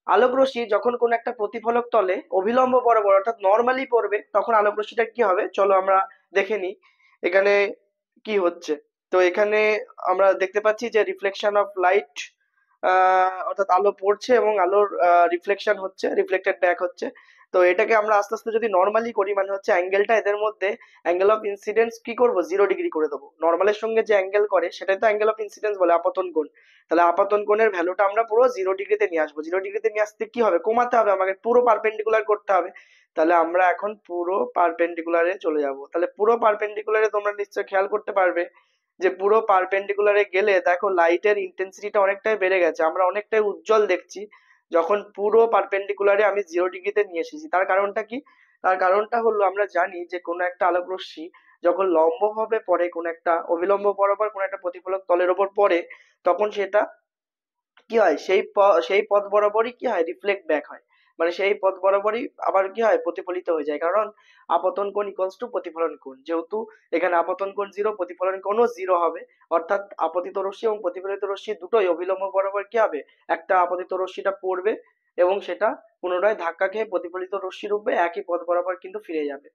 আলোক রশ্মি যখন কোন একটা প্রতিফলক তলে অভিলম্ব বরাবর অর্থাৎ নর্মালি পড়বে, তখন আলোক রশ্মিটা কি হবে চলো আমরা দেখে নিই এখানে কি হচ্ছে। তো এখানে আমরা দেখতে পাচ্ছি যে রিফ্লেকশন অফ লাইট, অর্থাৎ আলো পড়ছে এবং আলোর রিফ্লেকশন হচ্ছে, রিফ্লেক্টেড ব্যাক হচ্ছে। তো এটাকে আমরা আস্তে আস্তে যদি নর্মালি করি, মানে হচ্ছে অ্যাঙ্গেলটা এদের মধ্যে, অ্যাঙ্গেল অফ ইনসিডেন্স কি করব 0 ডিগ্রি করে দেবো। নর্মালের সঙ্গে যে অ্যাঙ্গেল করে সেটাই তো অ্যাঙ্গেল অফ ইনসিডেন্স বলে, আপতন কোণ। তাহলে আপতন কোণের ভ্যালুটা আমরা পুরো 0 ডিগ্রিতে নিয়ে আসবো। 0 ডিগ্রিতে নিয়ে আসতে কি হবে, কমাতে হবে আমাকে, পুরো পারপেন্ডিকুলার করতে হবে। তাহলে আমরা এখন পুরো পারপেন্ডিকুলারে চলে যাব। তাহলে পুরো পারপেন্ডিকুলারে তোমরা নিশ্চয়ই খেয়াল করতে পারবে যে পুরো পারপেন্ডিকুলারে গেলে দেখো লাইটের ইন্টেন্সিটিটা অনেকটাই বেড়ে গেছে, আমরা অনেকটাই উজ্জ্বল দেখছি যখন পুরো পারপেন্ডিকুলারে আমি 0 ডিগ্রিতে নিয়ে এসেছি। তার কারণটা কি? তার কারণটা হলো আমরা জানি যে কোনো একটা আলোক রশ্মি যখন লম্বভাবে পড়ে, কোন একটা অভিলম্ব বরাবর কোন একটা প্রতিফলক তলের উপর পড়ে, তখন সেটা কি হয়, সেই পথ বরাবরই কি হয়, রিফ্লেক্ট ব্যাক হয়। মানে সেই পথ বরাবরই আবার কি হয়, প্রতিফলিত হয়ে যায়। কারণ আপতন কোণ ইকুয়ালস টু প্রতিফলন কোণ, যেহেতু এখানে আপতন কোণ 0, প্রতিফলন কোণও 0 হবে। অর্থাৎ আপতিত রশ্মি এবং প্রতিফলিত রশ্মি দুটোই অভিলম্ব বরাবর কি হবে, একটা আপতিত রশ্মিটা পড়বে এবং সেটা পুনরায় ধাক্কা খেয়ে প্রতিফলিত রশ্মি রূপে একই পথ বরাবর কিন্তু ফিরে যাবে।